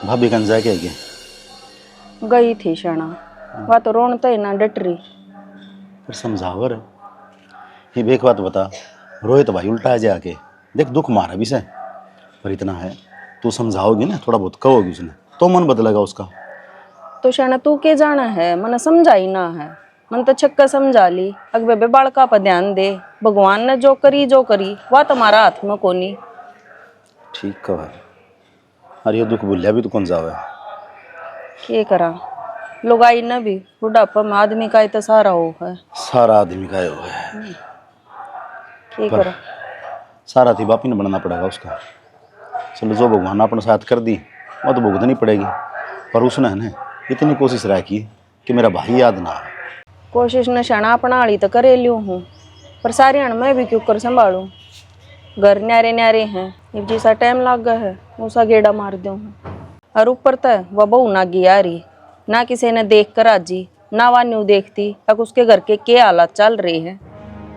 भाभी कन जाके आई गई थी शना। वह तो रोनता ही ना डट रही। फिर समझावर ये एक बात बता, रोहित भाई उल्टा है जाके देख दुख मारा भी से, पर इतना है तू समझाओगी ना, थोड़ा बहुत कहोगी उसने तो मन बदलेगा उसका। तो शना तू के जाना है, मन समझाई ना है। मन तो छक्का समझा ली। अग बे बालका पर ध्यान दे। भगवान ने जो करी वह तुम्हारा हाथ में कोनी। ठीक कहा। अरे ये दुख भूलिया भी तो कौन जावे। के करा लुगाई न भी बुढ़ापा में आदमी का ही तो सहारा हो है। सारा आदमी का यो है, के करा सारा थी बापी ने बनना पड़ेगा उसका। चलो जो भगवान ने अपने साथ कर दी वो तो भुगतनी पड़ेगी, पर उसने है इतनी कोशिश रखी कि मेरा भाई याद ना आए। कोशिश न शना अपना आली तो करे लियो हूँ, पर सारे अण मैं भी क्यों कर संभालू। घर न्यारे न्यारे हैं, इब जैसा टाइम लाग गया है उसा गेड़ा मार दो हूँ। और ऊपर तक वह बहू नागी आ रही ना, किसी ने देख कर आजी ना वह न्यू देखती अब उसके घर के हालात चल रहे हैं।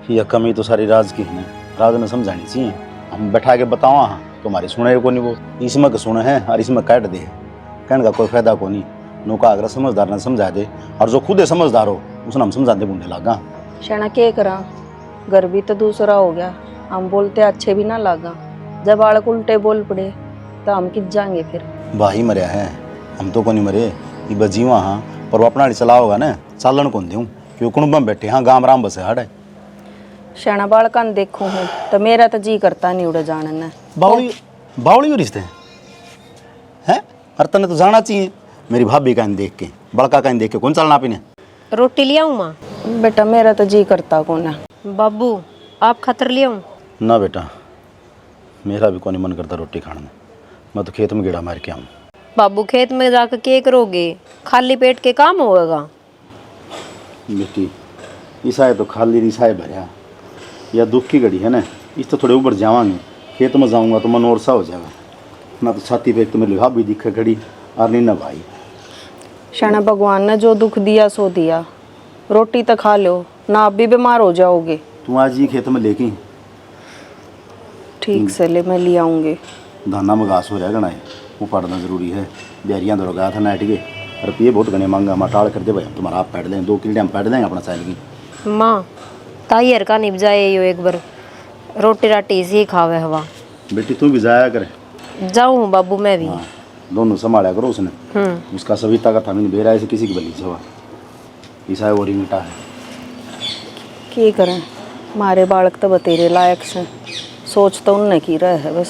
यह कमी तो सारी राज की है, राज ने समझानी चाहिए। हम बैठा के बताओ हाँ तुम्हारी सुने को नहीं, वो इसमें के सुने हैं और इसमें काट दे, कहने का कोई फायदा को नहीं। नौका अगर समझदार ने समझा दे, और जो खुद समझदार हो उसने हम समझाते बूढ़े लागा। शना के करा, घर भी तो दूसरा हो गया। हम बोलते अच्छे भी ना लागा, जब बालक उल्टे बोल पड़े तो हम कित जाएंगे फिर। भाई मरिया है, हम तो को नहीं मरे। ये बजीवा हाँ, पर वो अपना चला होगा ना, चालन कौन दूँ क्यों कुणब में बैठे हाँ, गाम राम बसे हट। शना बालका देखू हूँ तो मेरा तो जी करता नहीं उड़े जाने ने। बावली बावली रिश्ते हैं, हर तने तो जाना चाहिए। मेरी भाभी का देख के बड़का का देख के कौन चलना पीने। रोटी ले आऊँ माँ? बेटा मेरा तो जी करता कौन है। बाबू आप खतर ले आऊँ? ना बेटा, मेरा भी कोई मन करता रोटी खाने में, मैं तो खेत में गेड़ा मार के आऊँ। बाबू खेत में जाकर क्या करोगे, खाली पेट के काम होगा? बेटी ईसाए तो खाली रिसाए भरिया, या दुख की घड़ी है ना, इस तो थोड़े ऊपर जावांगे। खेत में जाऊँगा तो मन और सा हो जाएगा ना, तो छाती पे एक तो मेरी भाभी दिखे खड़ी और नहीं ना भाई। शना भगवान ने जो दुख दिया सो दिया, रोटी तो खा लो ना, आप भी बीमार हो जाओगे। तू आज ही खेत में लेके ठीक से ले, मैं ले आऊँगी। धाना में घास हो रहा है, वो पढ़ना जरूरी है। बैरियाँ दौड़ गया था नाट के, रुपये बहुत घने मांगा। मैं टाल कर दे भाई, हम तुम्हारा आप पैड लें, 2 कीड़े हम पैड देंगे अपना चाइल की। माँ ताई हर का निभ जाए यो एक बार, रोटी राटी इसी खावे हवा। बेटी तू भी जाया करे। जाऊँ बाबू मैं भी। हाँ दोनों संभाला करो उसने, उसका सविता का था मैंने बेरा से किसी की बली से हुआ ईसा वो मिटा है। क्या करें, हमारे बालक तो बतेरे लायक से, सोच तो उनने की रहे है बस।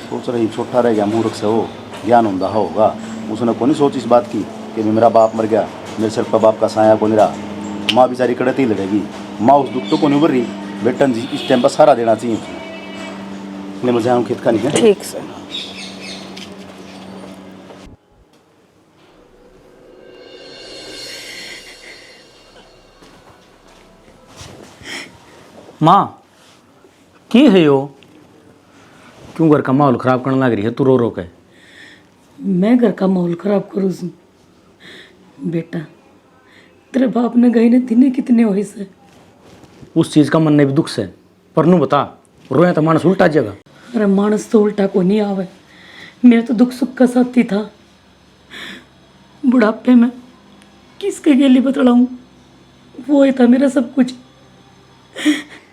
सोच रही छोटा रह गया, मूर्ख से हो, ज्ञान होंदा होगा। उसने को नहीं सोच इस बात की कि मेरा बाप मर गया, मेरे सिर पर बाप का साया को नहीं रहा। माँ बेचारी कड़ती लड़ेगी, माँ उस दुख तो को नहीं उभर रही। बेटन जी इस टाइम पर सारा देना चाहिए उसने। मैं जाऊँ खेत का नहीं है। ठीक से। माँ की है यो, क्यों घर का माहौल खराब करने लग रही है तू रो रो के? मैं घर का माहौल खराब करूँ सू? बेटा तेरे बाप ने गई ने दिने कितने हुए से? उस चीज़ का मन नहीं भी दुख से, पर नू बता रोया तो मानस उल्टा जगह। अरे मानस तो उल्टा को नहीं आवे, मेरा तो दुख सुख का साथी था। बुढ़ापे में किसके गेली बतलाऊं, वो ही था मेरा सब कुछ।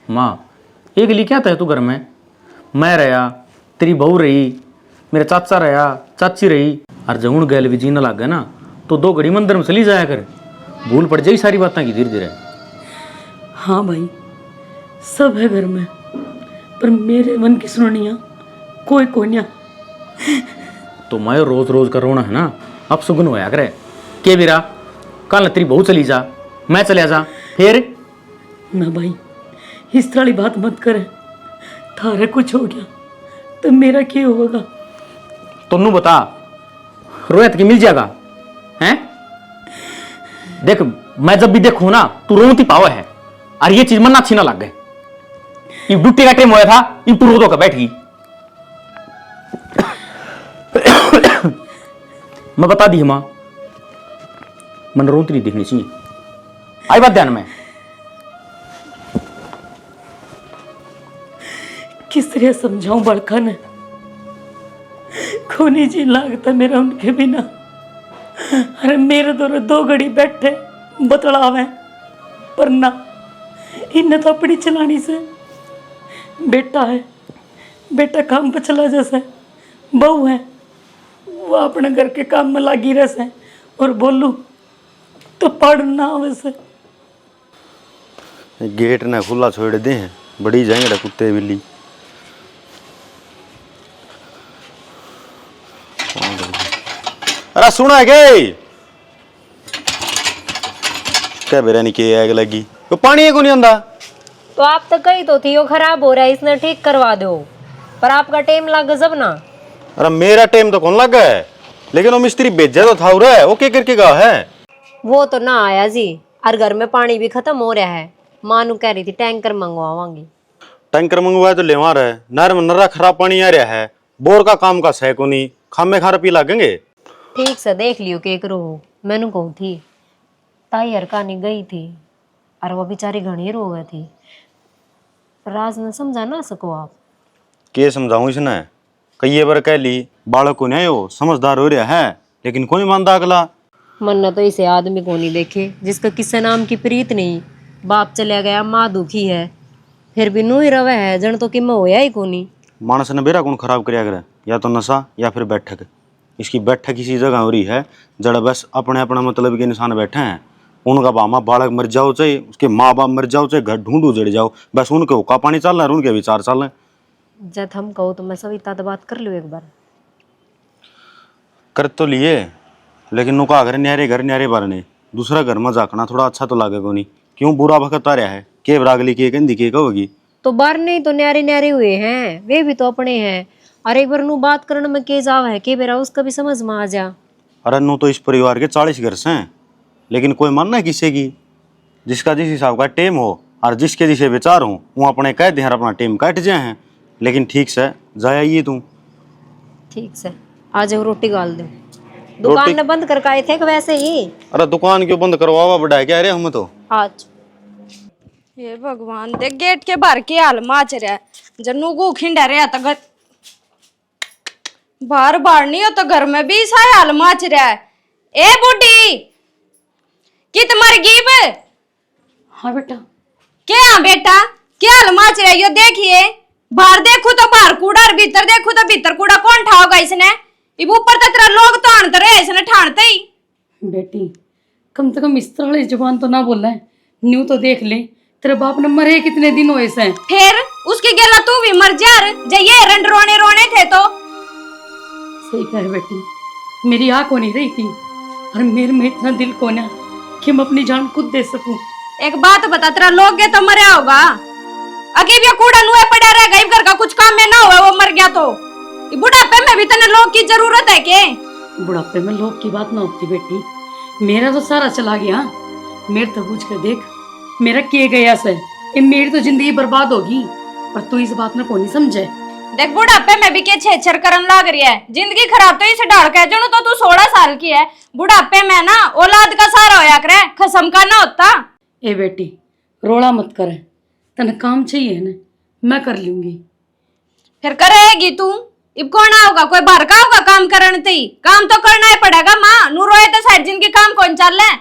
माँ एक लिए क्या था तू घर में? मैं रहा, तेरी बहू रही, मेरे चाचा रहा, चाची रही, और जब गैल भी जीने लग गए ना तो 2 घड़ी मंदिर में चली जाया कर, भूल पड़ जाई सारी बातें की धीरे धीरे। हाँ भाई सब है घर में, पर मेरे मन की सुनिया कोई कोन्या। तो मैं रोज रोज का रोना है ना, अब सुगुन होया करे। के बीरा कल तेरी बहू चली जा, मैं चले जा फिर ना भाई इस तरह की बात मत करे, थारे कुछ हो गया तो मेरा क्या होगा? तो नू बता रोहित की मिल जाएगा हैं? देख मैं जब भी देखूं ना तू रोती पावा है, और ये चीज मन अच्छी ना लग गए। ये ड्यूटी का टाइम होया था, इन तू रो दो कर बैठी। मैं बता दी मां, मन रोती नहीं दिखनी चाहिए, आई बात ध्यान में। किस तरह समझाऊं बड़का ने, खूनी जी लागता मेरा उनके बिना। अरे मेरे दो घड़ी बैठे बतलावे, पर ना, इन्हें तो अपनी चलानी से। बेटा है, बेटा काम पे चला जैसे, बहू है वो अपने घर के काम में लगी रहे, और बोलू तो पढ़ना वैसे। गेट ने खुला छोड़ दे हैं, बड़ी जाएंगे कुत्ते बिल्ली। अरे सुना के क्या बेरा नहीं के आग लगी तो पानी है को नहीं आंदा। तो आप तो कही तो थी वो खराब हो रहा है, इसने ठीक करवा दो, पर आपका टाइम लग जब ना। अरे मेरा टाइम तो कौन लगा है, लेकिन वो मिस्त्री भेजा तो था उरा है, वो क्या करके गया है। वो तो ना आया जी, और घर में पानी भी खत्म हो रहा है। मानू कह रही थी टैंकर मंगवावांगी। टैंकर मंगवाया तो लेवा रहा है, नहर में नरा खराब पानी आ रहा है, बोर का काम का सह को नहीं, खामे खार पी लागेंगे। ठीक से देख लियो के करो। मैनू कहूँ थी ताई हरकानी गई थी और वो बेचारी घनी रो गई थी। राज ने समझा ना सको आप। के समझाऊं इसने, कई बार कह ली बालक को नहीं हो समझदार हो रहा है, लेकिन कोई मानता अगला। मन्ना तो इसे आदमी को नहीं देखे जिसका किसी नाम की प्रीत नहीं। बाप चला गया, माँ दुखी है, फिर भी नू ही रवे है जन तो कि मैं होया ही कोनी। मानस ने बेरा कौन खराब कराया करे, या तो नशा या फिर बैठक। इसकी बैठक इसी जगह हो रही है जड़ बस अपने अपना मतलब के इंसान बैठे हैं। उनका बामा बालक मर जाओ चाहे उसके माँ बाप मर जाओ चाहे घर ढूंढ उजड़ जाओ, बस उनके हुक्का पानी चल रहा है, उनके विचार चल रहे हैं। जब हम कहो तो मैं सविता से बात कर लूँ एक बार। कर तो लिए, लेकिन नुका घर न्यारे बार ने दूसरा घर में जाकना थोड़ा अच्छा तो लागेगा नहीं। क्यों बुरा वक्त आ रहा है, के बरागली के कंदी के कहोगी। तो बार नहीं तो न्यारे न्यारे हुए हैं, वे भी तो अपने हैं। और एक बार नू बात करने में के जाव है, के बेरा उसका भी समझ में आ जा। अरे नू तो इस परिवार के 40 घर से हैं, लेकिन कोई मानना है किसी की। जिसका जिस हिसाब का टेम हो और जिसके जिसे विचार हो वो अपने कह दे अपना टेम काट जाए हैं। लेकिन ठीक से जाया ये तू ठीक से आ जाओ, रोटी गाल दो। दुकान ने बंद कर आए थे कि वैसे ही। अरे दुकान क्यों बंद करवावा, बड़ा है क्या रे हम तो। आज हे भगवान, देख गेट के बाहर की हाल माच रहा है। जन्नू को खिंडा रहा तो घर बाहर बाहर नहीं हो तो घर में भी सा हाल माच रहा है। ए बूढ़ी कित मर गई बे? हाँ बेटा। क्या बेटा क्या हाल माच रहा है? यो देखिए, बाहर देखो तो बाहर कूड़ा और भीतर देखो तो भीतर कूड़ा। कौन ठाओगा इसने? इब ऊपर तो तेरा लोग तो आनते रहे, इसने ठानते ही। बेटी कम से कम इस तरह वाली जुबान तो ना बोलना है। न्यू तो देख ले, तेरे बाप ने मरे कितने दिन हुए से। फिर उसकी गेला तू भी मर जा जे ये रंड रोने रोने थे तो। सही कहे बेटी, मेरी आँख हो नहीं रही थी और मेरे में इतना दिल कोना कि मैं अपनी जान खुद दे सकूं। एक बात बता, तेरा लोग गया तो मरा होगा। अगे भी कूड़ा नुए पड़ा रह गई, घर का कुछ काम में ना हुआ, वो मर गया तो बुढ़ापे में भी तने लोग की जरूरत है के? बुढ़ापे में लोग की बात ना होती बेटी, मेरा तो सारा चला गया। मेरे तो पूछ कर देख, मेरा किए गया से ये मेरी तो जिंदगी बर्बाद होगी, पर तू इस बात में को नहीं समझे। देख बुढ़ापे में भी के छेछर करन लाग रही है, जिंदगी खराब तो इसे डाल के जणु तो तू 16 साल की है। बुढ़ापे में ना औलाद का सहारा होया करे, खसम का ना होता। ए बेटी रोड़ा मत करे, तने काम चाहिए ना, मैं कर लूंगी। फिर करेगी तू? इब कौन आओगा? कोई बाहर का होगा काम करने ते ही? काम तो करना ही पड़ेगा। माँ नू रोए तो साइड जिनकी काम कौन चल रहे?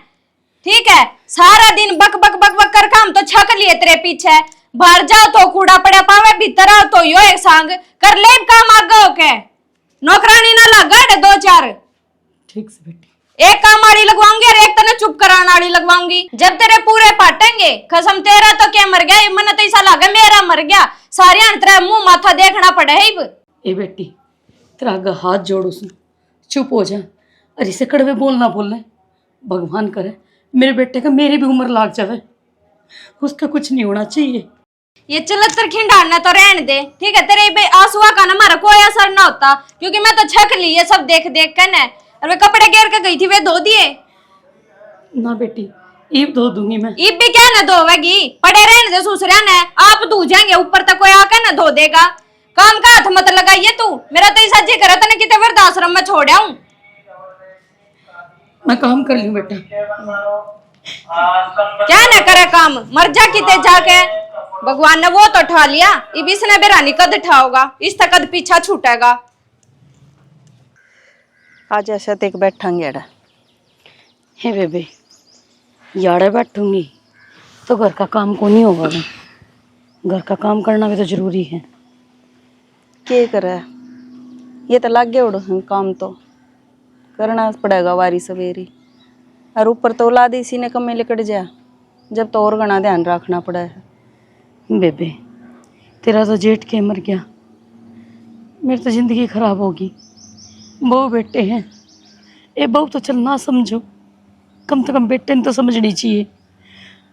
ठीक है, सारा दिन बक बक बक बक कर काम तो छक लिए तेरे पीछे। बाहर जाओ तो कूड़ा पड़ा पावे, भीतर आओ तो यो एक संग कर ले काम आगे होके। नौकरानी ना लगा 2-4। ठीक से बेटी, एक काम वाली लगवाऊंगी और एक तने चुप कराने वाली लगवाऊंगी। जब तेरे पूरे पाटेंगे, कसम तेरा तो क्या मर गया, मन तो ऐसा लगा मेरा मर गया। सारे अंतरा मुंह माथा देखना पड़े है। ए बेटी तेरा आगे हाथ जोड़ो सुन, चुप हो जा और इसे कड़वे बोलना बोलना। भगवान करे मेरे बेटे का मेरी भी उम्र लाग जावे, उसका कुछ नहीं होना चाहिए। ये चलत्तर खिंडाना तो रहने दे, ठीक है? तेरे बे आंसुआ का ना हमारा कोई असर ना होता, क्योंकि मैं तो छक ली ये सब देख देख कर। और वे कपड़े घेर के गई थी, वे धो दिए ना बेटी, ईब धो दूंगी मैं। ईब भी क्या ना धोवेगी, पड़े रहने दे ससुरा ने, आप धो जाएंगे, ऊपर तक कोई आकर ना धो देगा। काम का हाथ मत लगाइए तू, मेरा तो ऐसा जी करे तने किते वृद्धाश्रम में छोड़ा हूं। मैं काम कर लूं बेटा। क्या ना करे काम, मर जा किते जाके। भगवान ने वो तो ठा लिया, इब इसने बेरानी कद ठाओगा, इस तक कद पीछा छूटेगा। आज ऐसा तक बैठांगे एड़ा। हे बेबे, याड़े बैठूंगी तो घर का काम को नहीं होगा मैं। घर का काम करना भी तो जरूरी है। के करे, ये तो लग गया उड़ काम तो करना पड़ेगा वारी सवेरी। और ऊपर तो औलाद इसी ने कमे लिकट जा, जब तो और घना ध्यान रखना पड़ा है। बेबे, तेरा तो जेठ के मर गया, मेरी तो जिंदगी खराब होगी। बहू बेटे हैं, ये बहू तो चल ना समझो, कम से कम बेटे ने तो समझनी चाहिए।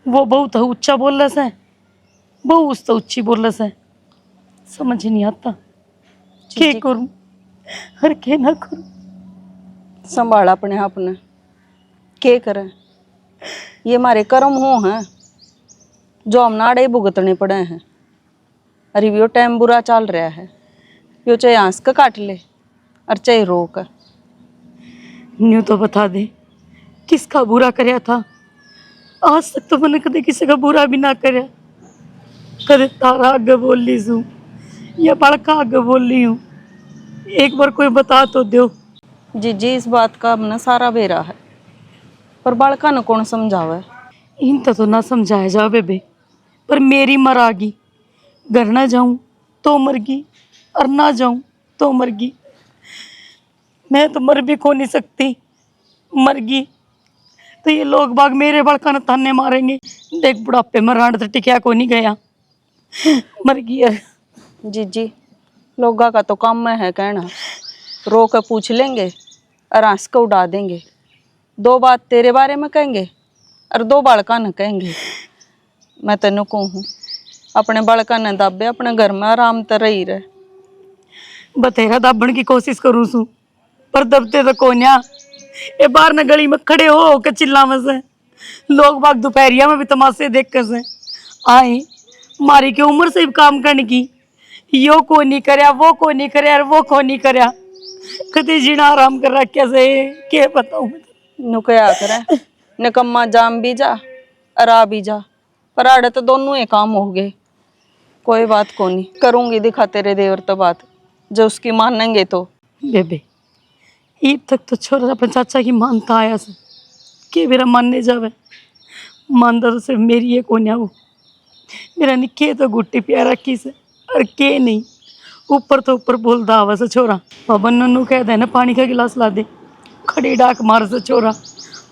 वो बहू तो ऊंचा बोल रहा है, बहू उस तो ऊंची बोल रहा है। समझ ही नहीं आता क्या करूं और क्या ना करूं। संभाला अपने आप ने, के करें। ये हमारे कर्म हो हैं जो हम नाड़े भुगतने पड़े हैं। अरे वो टाइम बुरा चल रहा है, यो चाहे हंस के काट ले और चाहे रोक। न्यू तो बता दे किसका बुरा करया था। आज तक तो मैंने कदे किसी का बुरा भी ना करया। कदे तारा आगे बोल ली हूँ या बड़का आगे बोल ली हूँ। एक बार कोई बता तो दो। जी जी, इस बात का हमने सारा बेरा है, पर बालका ने कौन समझावे। इन तो ना समझाया जा बेबे, पर मेरी मर आ गई। घर ना जाऊं तो मर गई और ना जाऊं तो मर गई। मैं तो मर भी को नहीं सकती, मर गई तो ये लोग बाग मेरे बड़का न ताने मारेंगे। देख बुढ़ापे में रांड तो टिकिया को नहीं गया, मर गई है। जी जी, लोगा का तो काम में है कहना, रो के पूछ लेंगे और हंस के उड़ा देंगे। दो बात तेरे बारे में कहेंगे और दो बालका न कहेंगे। मैं तेन कहूँ अपने बालका ने दाबे अपने घर में आराम तो रही रहे। बतेरा दाबण की कोशिश करूँ सू, पर दबते तो कोन्या। ये बाहर न गली में खड़े हो के चिल्लावे से लोग बाग दोपहरिया में भी तमाशे देख कर से आए। मारी की उम्र से ही काम करने की, यो को नहीं करया, वो को नहीं करया और वो को नहीं करया। कभी जीना आराम कर रखा से क्या बताऊं मैं। नु क्या करे, निकम्मा जाम भी जा और आ भी जा, पर आड़े तो दोनों ही काम हो गए। कोई बात को नहीं, करूंगी दिखा तेरे देवर तो बात, जो उसकी मानेंगे तो। बेबे, ईद तक तो छोरा अपन चाचा की मानता आया से के मेरा मानने जावे। मानता तो सिर्फ मेरी है कोन्या वो। मेरा निके तो गुट्टी प्यार रखी से और के नहीं। ऊपर तो ऊपर बोलता आवा से छोरा। पवन नन्नू कह दे ना पानी का गिलास ला दे, खड़ी डाक मार से छोरा।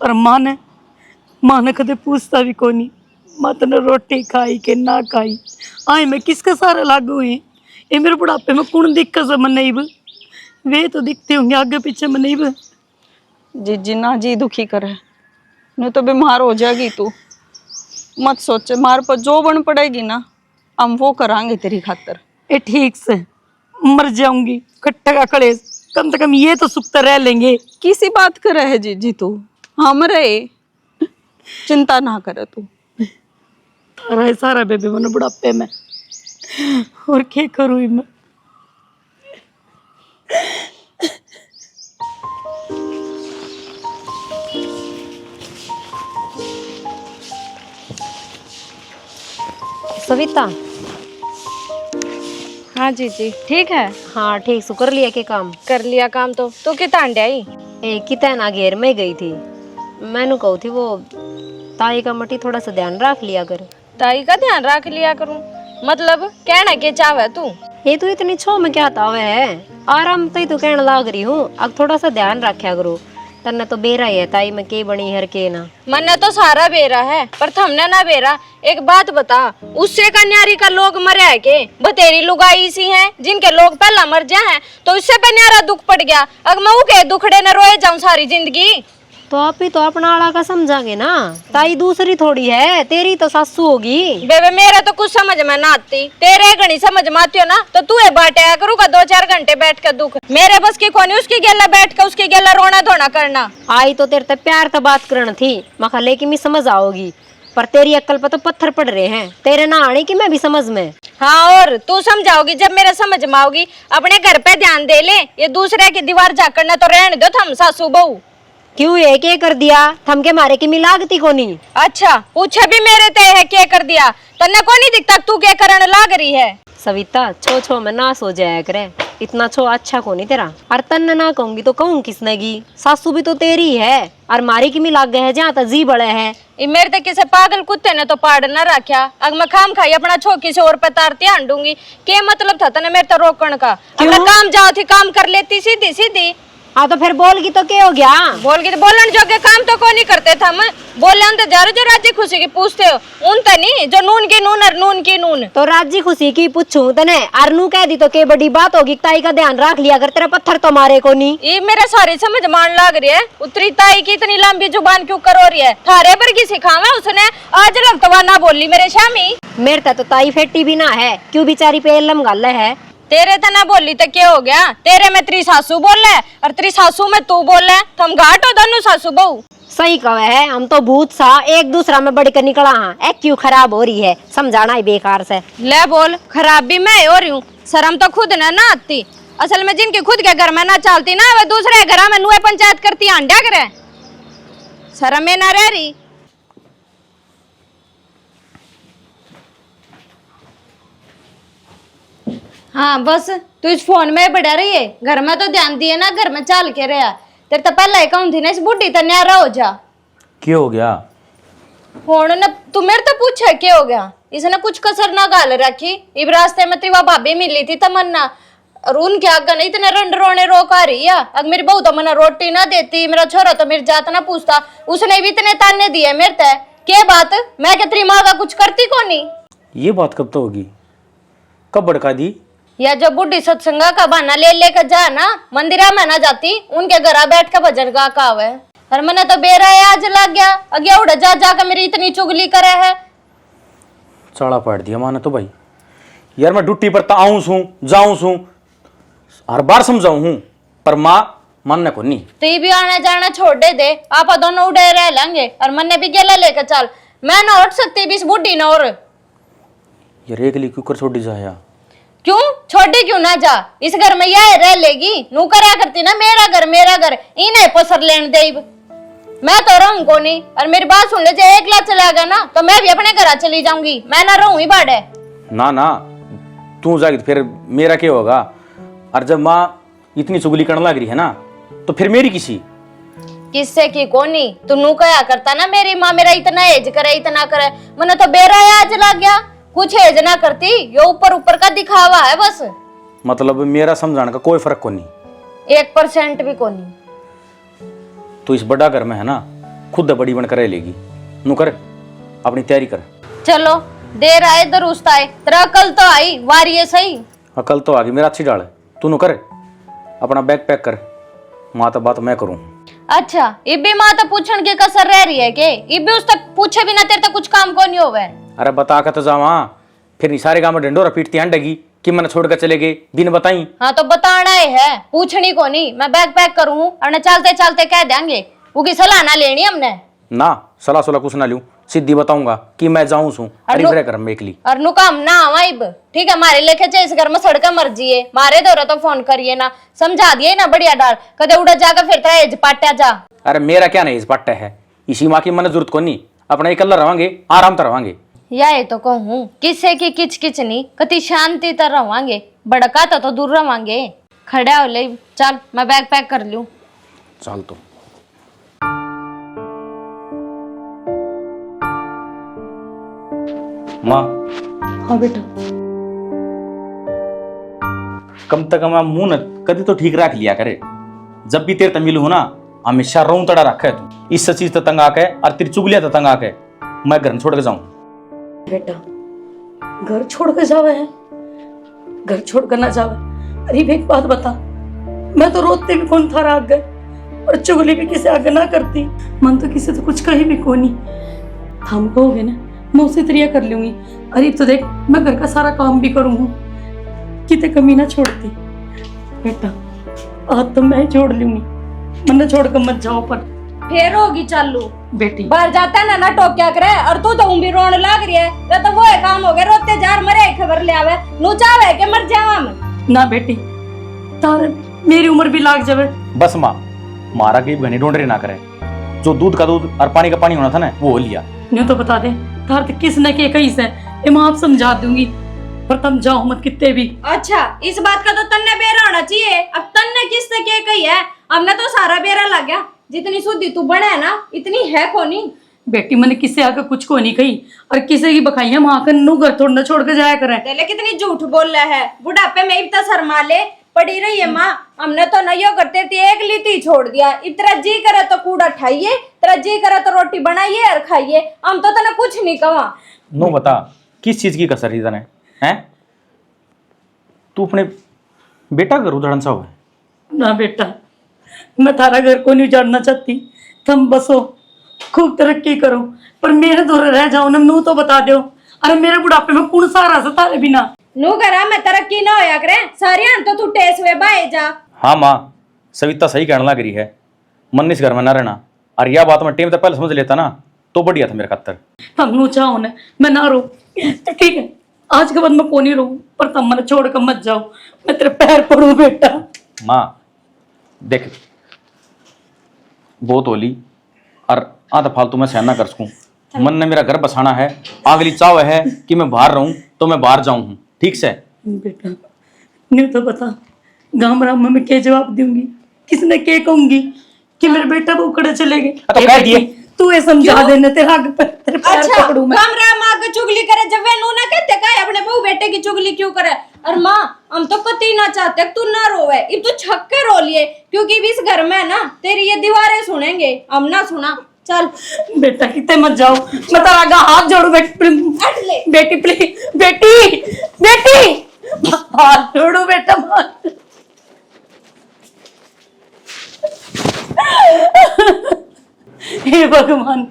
और माँ ने कदे पूछता भी को नहीं। माँ तने रोटी खाई के ना खाई, आए मैं किसका सारा लागू है। ये मेरे बुढ़ापे में कौन दिक्कत से मन नहीं। वे तो दिखते होंगे आगे पीछे में नहीं। जी जी ना जी दुखी करे, नहीं तो बीमार हो जाएगी तू। मत सोचे, मार पर जो बन पड़ेगी ना हम वो करांगे तेरी खातर। ये ठीक से मर जाऊंगी कट्टा का कलेश, कम से कम ये तो सुख तो रह लेंगे। किसी बात कर रहे जी जी तू, हम रहे, चिंता ना करे तू। तारा सारा बेबे मैंने बुढ़ापे में, और क्या करूँ मैं। सविता, हाँ जी जी ठीक है। हाँ ठीक सु कर लिया के काम? कर लिया काम तो कितना अंडे आई? कितना ना घेर में गई थी। मैंने कहू थी वो ताई का मटी थोड़ा सा ध्यान रख लिया कर। ताई का ध्यान रख लिया करूं मतलब कहना के चाहे तू? ये तो इतनी छो में क्या तावे है, आराम तो ही तो कहने लाग रही हूँ। अब थोड़ा सा ध्यान रखा करो। तन्ने तो बेरा ही है ताई में के बनी हर के ना। मन्ने तो सारा बेरा है, पर थमने ना बेरा। एक बात बता, उससे कन्यारी का लोग मरे है के? बतेरी लुगाई सी हैं जिनके लोग पहला मर जाए हैं, तो उससे पे न्यारा दुख पड़ गया। अगर मैं के दुखड़े न रोए जाऊं सारी जिंदगी, तो आप ही तो अपना आड़ा का समझांगे ना। ताई दूसरी थोड़ी है, तेरी तो सासू होगी। बेबे मेरे तो कुछ समझ में ना आती, तेरे घनी समझ में आती हो ना, तो तू बांटे करूँगा 2-4 घंटे बैठ कर दुख। मेरे बस की कोनी उसकी गेला बैठ कर उसकी गेला रोना धोना करना। आई तो तेरे ते प्यार तो बात करनी थी, मखा लेकिन मैं समझ आओगी। पर तेरी अक्ल पर तो पत्थर पड़ रहे हैं, तेरे ना आने की मैं भी समझ में। हाँ, और तू समझाओगी जब मेरे समझ में आओगी। अपने घर पे ध्यान दे ले, ये दूसरे की दीवार झाकड़ना तो रहने दो थम सासू बहू। क्यों ये क्या कर दिया? थम के मारे की मिलागती कोनी। अच्छा पूछे भी मेरे ते है क्या कर दिया? तन्ने को नहीं दिखता तू क्या करने लाग रही है? सविता छो छो में नाश हो जाया करे। इतना अच्छा को नहीं तेरा। और तन ना कहूंगी तो कहूँ किसने की, सासू भी तो तेरी है और मारी की भी लाग गए है जहाँ तक जी बड़े है। ये मेरे तक किसी पागल कुत्ते ने तो पाड़ न रखा। अगर मैं खाम खाई अपना छोकी से और पे तारती हांडूंगी, क्या मतलब था तने मेरे तो रोकण का? अपना काम जाओ थी, काम कर लेती सीधी सीधी। हाँ तो फिर बोल की तो क्या हो गया? बोल के बोलन जोगे काम तो कोई नहीं करते थे हम। बोले तो जा रहे जो राज्य खुशी की पूछते हो, उन तो नहीं जो नून की नून और नून की नून। तो राजी खुशी की पूछूं तने अरनू कह दी तो के बड़ी बात होगी, ताई का ध्यान रख लिया अगर तेरा पत्थर तो मारे को नहीं। ये मेरा सारी समझ मान लग रही है। उतरी ताई की इतनी लंबी जुबान क्यों करो रही है? थारे पर की सिखावे उसने, आज लगतवा ना बोली मेरे शामी। मेरे तो ताई फेटी भी ना है, क्यों बेचारी पे लम गल है। तेरे तो ना बोली तो क्या हो गया? तेरे में तेरी सासू बोले और तेरी सासू में तू बोले, तो हम घाट हो दोनों सासू बहू। सही कहे है, हम तो भूत सा एक दूसरा में बढ़कर निकला हाँ। एक क्यों खराब हो रही है, समझाना ही बेकार से। ले बोल, खराब भी मैं हो रही हूँ, शर्म तो खुद न ना आती। असल में जिनके खुद के घर में ना चलती ना, वह दूसरे घर में नुए पंचायत करती अंडा करे, शर्म में ना रह रही। हाँ बस तू इस फोन में बढ़ा रही है, घर में तो ध्यान दिए ना, घर में चल के रहा। तेरे तो पहले अकाउंट थी ना, इस बुढ़ी तो न्यारा हो जा। क्या हो गया? फोन ने तू मेरे तो पूछे क्या हो गया? इसने कुछ कसर ना गाल रखी। इब रास्ते में तेरी भाभी मिली थी तमन्ना, और उनके आगे नहीं इतने रंड रोने रोक आ रही है। अगर मेरी बहू तो मना रोटी ना देती, मेरा छोरा तो मेरी जात ना पूछता, उसने भी इतने ताने दिए मेरे ते। क्या बात? मैं क्या तेरी माँ का कुछ करती को नहीं? ये बात कब तो होगी? कब भड़का दी? या जब बुढ़ी सत्संगा का बहाना ले लेकर जा ना, मंदिरा में ना जाती, उनके घर बैठ कर भजन गा का आवे। और मैंने तो बेरा आज लग गया, अगे उड़ जा जाकर मेरी इतनी चुगली करे है। चाड़ा पाट दिया माने तो भाई। यार मैं ड्यूटी पर तो आऊं सू जाऊं सू, हर बार समझाऊं हूं, पर माँ मानने को नहीं। तू भी आना जाना छोड़ दे, आप दोनों उड़े रह लेंगे और मन्ने भी गेला लेकर चल। मैं ना उठ सकती बीस बुढ़ी न। और यार एक लिए क्यों कर छोड़ी जाया? क्यों छोड़ी क्यों ना जा? इस घर में यह रह लेगी, नू करा करती ना मेरा घर इन्हें पसर लेन दे। मैं तो रहूं को नहीं, और मेरी बात सुन ले, एक लाख चला गया ना तो मैं भी अपने घर चली जाऊंगी, मैं ना रहूं ही बाड़े। ना ना तू जाएगी तो फिर मेरा क्या होगा? और जब माँ इतनी चुगली करने लग रही है ना, तो फिर मेरी किससे की कोनी? तू नू कया करता ना मेरी माँ मेरा इतना एज करे इतना करे, मैंने तो बेरा आज लग गया। कुछ एज ना करती, ये ऊपर ऊपर का दिखावा है बस। मतलब मेरा समझाने का कोई फर्क को नहीं, 1% भी कोनी। तो इस बड़ा घर में है ना, खुद बड़ी बन कर लेगी। नू कर अपनी तैयारी कर। चलो देर आए दुरुस्त आए, तेरा अकल तो आई वारी है सही। अकल तो आ गई, मेरा अच्छी डाल है। तू नू कर अपना बैग पैक कर, माँ तो बात मैं करूँ। अच्छा इब भी माँ तो पूछन के कसर रह रही है के? इब भी उस तक पूछे बिना तेरे तक कुछ काम को नहीं होवे। अरे बता कर तो जावा, फिर सारे गाँव में ढंडोरा पीटती हंडेगी कि मैंने छोड़ कर चले गए बिन बताई। हाँ तो बताना ही है, पूछनी को नहीं। मैं बैग पैक करूँ और चलते चलते कह देंगे, उनकी सलाह ना लेनी हमने। ना सलाह सलाह कुछ ना लूं, सीधी बताऊंगा कि मैं जाऊं सू अरे घर में एकली। और नु काम ना आवा इब, ठीक है? मारे लेके चाहे इस घर में सड़का मर्जी है, मारे दो तो फोन करिए ना, समझा दिए ना बढ़िया डाल, कदे उड़ा जाकर फिर तेरा एज पाटा जा। अरे मेरा क्या नहीं इस पट्टा है, इसी माँ की मन जरूरत को नहीं, अपना अकेला रवांगे आराम तो रवांगे। या तो कहूँ किससे की किच किच नहीं, कति शांति तर रवांगे, बड़का तो दूर रवांगे। खड़ा हो ले, चल मैं बैग पैक कर लूं। चल तो माँ। हाँ बेटा। कम से कम मुंह न कभी तो ठीक रख लिया करे, जब भी तेरे तमिल हो ना हमेशा रों तड़ा रखा है तू। इस चीज तो तंग आके और तेरी चुगलिया तो तंग आके मैं घर छोड़ के जाऊं। बेटा घर छोड़ कर जावे है, घर छोड़ कर ना जावे। अरे एक बात बता, मैं तो रोते भी कौन था आग गए, और चुगली भी किसी आगे ना करती, मन तो किसी तो कुछ कही भी कोनी। हम कहोगे ना मैं उसे तरिया कर लूंगी। अरे तो देख मैं घर का सारा काम भी करूंगी, कितने कमी ना छोड़ती। बेटा आज तो मैं छोड़ लूंगी, मन छोड़ कर मत जाओ। पर फिर होगी चालू बेटी बाहर जाता ना टोक क्या करे, और तू तो भी रोने लग रही है, तो वो है काम हो गया, रोते जार मरे खबर ले आवे, नु चावे के मर जावा हम। ना बेटी तारे मेरी उम्र भी लाग जावे। बस माँ मारा के घने ढूंढ रहे ना करे, जो दूध का दूध और पानी का पानी होना था ना वो हो लिया। न्यू तो बता दे तार किसने के कहीं से, ये माँ आप समझा दूंगी। पर तुम जाओ मत कितने भी। अच्छा, इस बात का तो तन्ने बेरा होना चाहिए। अब तन्ने किसने क्या कही है? हमने तो सारा बेरा लग गया। जितनी शुद्धि तू बने है ना, इतनी है कोनी। बेटी मैंने किससे आकर कुछ को नहीं कही, और किसी की बखाई माँ का नू घर थोड़ा छोड़ के जाया करे। तेले कितनी झूठ बोल रहा है। बुढ़ापे में इतना शर्मा ले पड़ी रही है माँ। हमने तो नयो करते थे, एक लीटी छोड़ दिया। इतना जी करे तो कूड़ा ठाइए, तेरा जी करे तो रोटी बनाइए और खाइए। हम तो तने कुछ नहीं कहा। नो बता, किस चीज की कसर ही तने हैं? तू अपने बेटा घर उधड़न सा हुआ है? ना बेटा, मैं थारा घर को नहीं उजाड़ना चाहती। तुम बसो, खूब तरक्की करो, पर मेरे दूर रह जाओ ना। नू तो बता दो। अरे मेरे बुढ़ापे में कौन सहारा से तारे बिना। नू करा मैं तरक्की ना होया करे सारी हन तो तू टेस हुए बाए जा। हाँ माँ, सविता सही कहने लग रही है। मन इस घर में ना रहना, और यह बात मैं टेम तक पहले समझ लेता ना तो बढ़िया था मेरे खातर। हम नू चाहो ना मैं ना रो तो ठीक है, आज के बाद मैं को नहीं रो, पर तुम मन छोड़ कर मत जाओ। मैं तेरे पैर पड़ू बेटा। माँ देख, बहुत होली और आधा फालतू मैं सहना कर सकूं। मन ने मेरा घर बसाना है, अगली चाव है कि मैं बाहर रहूं तो मैं बाहर जाऊं हूं, ठीक से? बेटा नहीं तो बता, गांव राम में मैं क्या जवाब दूंगी? किसने क्या कहूंगी कि मेरे बेटा वो उखड़े चले गए? तो कह दिए। तू ये समझा देना, तेरा तेरे पैर अच्छा, पकड़ू मैं। कमरा माँ की चुगली करे जब वे नू ना कहते का अपने बहू बेटे की चुगली क्यों करे? और माँ हम तो कतई ना चाहते तू ना रोवे। अब तू छक्के रो लिए क्योंकि इस घर में ना तेरी ये दीवारें सुनेंगे, हम ना सुना। चल बेटा कितने मत जाओ, मैं तेरा आगे हाथ जोड़ू बेटी। बेटी प्लीज, बेटी बेटी हाथ जोड़ू बेटा। हे भगवान,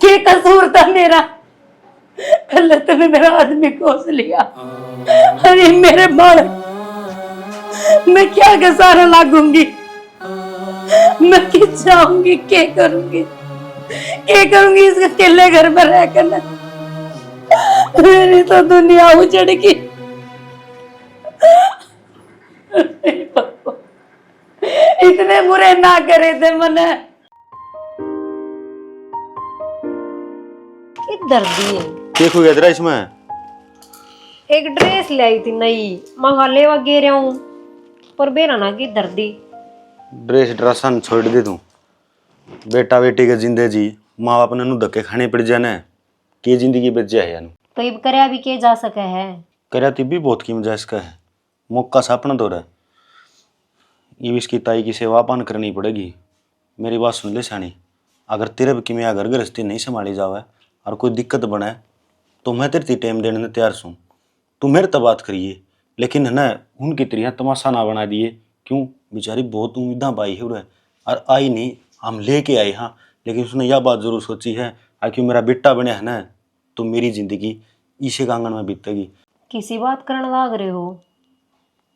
क्या कसूर था मेरा? कल तूने मेरा आदमी कोस लिया। अरे मेरे बाल, मैं क्या गसारा लागूंगी? मैं किस जाऊंगी, क्या करूंगी इस अकेले घर में रहकर ना? मेरी तो दुनिया उजड़ गई। इतने बुरे ना करे थे मने। किधर दिए? देखो इधर इसमें एक ड्रेस ले आई थी नई, मंगा लेवा गे रहा हूँ, पर बेरा ना किधर दी। ड्रेस ड्रेसन छोड़ दे तू। बेटा बेटी के जिंदे जी, माँ बाप ने नु धक्के खाने पड़ जाने के जिंदगी बच जाए यानु। तो इब करया भी के जा सके है? करया ती भी बहुत कीमत इसका है। मौका सापना दो रहा। ये इसकी ताई की सेवा पान करनी पड़ेगी। मेरी बात सुन ले सानी, अगर तेरे भी किमिया घर गृहस्थी नहीं संभाली जावे और कोई दिक्कत बने तो मैं तेरे टाइम देने में तैयार सूँ। तू मेरे तो बात करिए, लेकिन है ना उनकी तरह तमाशा ना बना दिए। क्यों? बेचारी बहुत उम्मीदा पाई है उन्हें और आई नहीं, हम लेके आए हाँ, लेकिन उसने यह बात जरूर सोची है कि मेरा बेटा बने है ना तो मेरी जिंदगी इसी के आंगन में बीतेगी। किसी बात करने लाग रहे हो?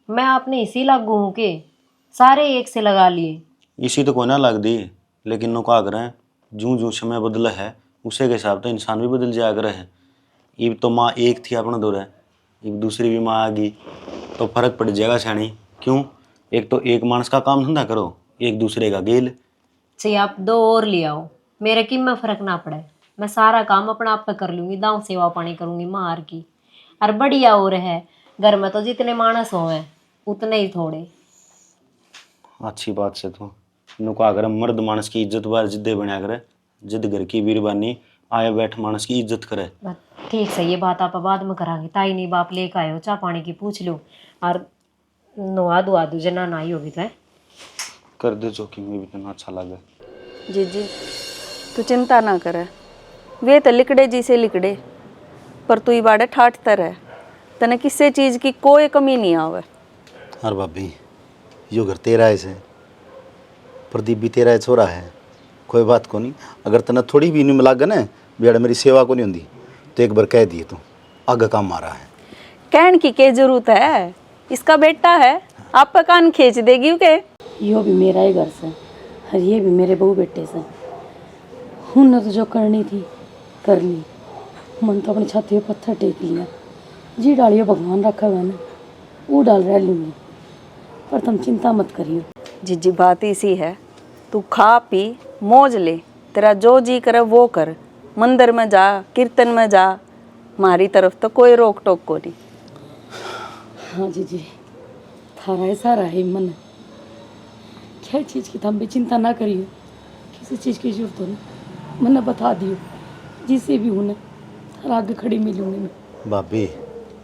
मैं आपने इसी लागू हूँ के सारे एक से लगा लिए। इसी तो कोई ना लग दी, लेकिन नो का करें, जूं जूं समय बदला है उसे के हिसाब से इंसान भी बदल जाया करे है। अब तो माँ एक थी अपना दौर है, अब दूसरी भी माँ आ गई तो फर्क पड़ जाएगा छानी। क्यों? एक तो एक मानस का काम धंधा करो, एक दूसरे का गेल। चाहिए आप दो और ले आओ, मेरे की में फर्क ना पड़े। मैं सारा काम अपना आप पे कर लूंगी, दांव सेवा पानी करूंगी मार की। और बढ़िया और है, घर में तो जितने मानस हो उतने ही थोड़े। अच्छी बात से तो नुका अगर मर्द मानस की इज्जत बार जिद्दे बना करे, जिद घर की वीरबानी आया बैठ मानस की इज्जत करे। ठीक से ये बात आप बाद में करांगे। ताई नहीं बाप लेकर आयो, चाह पानी की पूछ लो और नुआ दुआ दू जना ना ही होगी तो कर दे जो कि मैं भी इतना अच्छा लगे। जी जी तू चिंता ना करे, वे तो लिकड़े जी से लिकड़े, पर तू ही बाड़े ठाटता रहे, तने किसी चीज की कोई कमी नहीं आवे। और भाभी यो घर तेरा है से, प्रदीप भी तेरा है, छोरा है, कोई बात को नहीं। अगर तना थोड़ी भी नहीं मिला ना बेड़ा मेरी सेवा को नहीं होती तो एक बार कह दिए तू आगे काम मारा है। कहन की क्या जरूरत है, इसका बेटा है, आप पे कान खींच देगी के। यो भी मेरा ही घर से और ये भी मेरे बहू बेटे से। उन्होंने तो जो करनी थी कर ली, मन तो अपनी छाती पे पत्थर टेक लिया। जी डालियो भगवान रखा हुआ ना, वो डाल रह लूँगी, पर तुम चिंता मत करियो। जी बात इसी है, तू खा पी मौज ले, तेरा जो जी करे वो कर, मंदिर में जा, कीर्तन में जा, हमारी तरफ तो कोई रोक टोक को नहीं। हाँ जी थारा ऐसा रहा है मन, क्या चीज़ की थम भी चिंता ना करियो, किसी चीज़ की जरूरत हो ना मन बता दियो, जिसे भी हूँ ना थारा आगे खड़ी मिलूंगी मैं। भाभी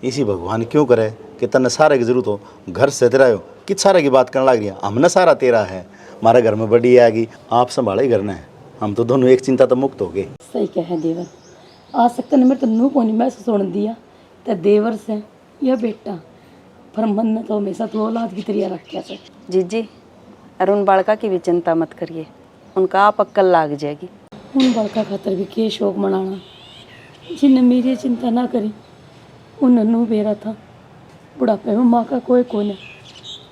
इसी भगवान क्यों करे कि तन्ने सारे की जरूरत हो, घर से तेरा हो कि सारे की बात करने लग रही है। हमने सारा तेरा है, हमारे घर में बड़ी आएगी, आप संभाले ही करना है, हम तो दोनों एक चिंता तो मुक्त हो गए। सही कहे देवर, आ सकते ने मेरे तो नू को नहीं महसूस सुन दिया तो देवर से या बेटा, पर मन ने तो हमेशा तो औलाद की तरह रखा से। जीजी और उन बालका की भी चिंता मत करिए, उनका आप अक्कल लाग जाएगी। उन बालका खातर भी के शौक मनाना, जिन्हें मेरी चिंता ना करी उन्हें नू बेरा था। बुढ़ापे में माँ का कोई कोई नहीं,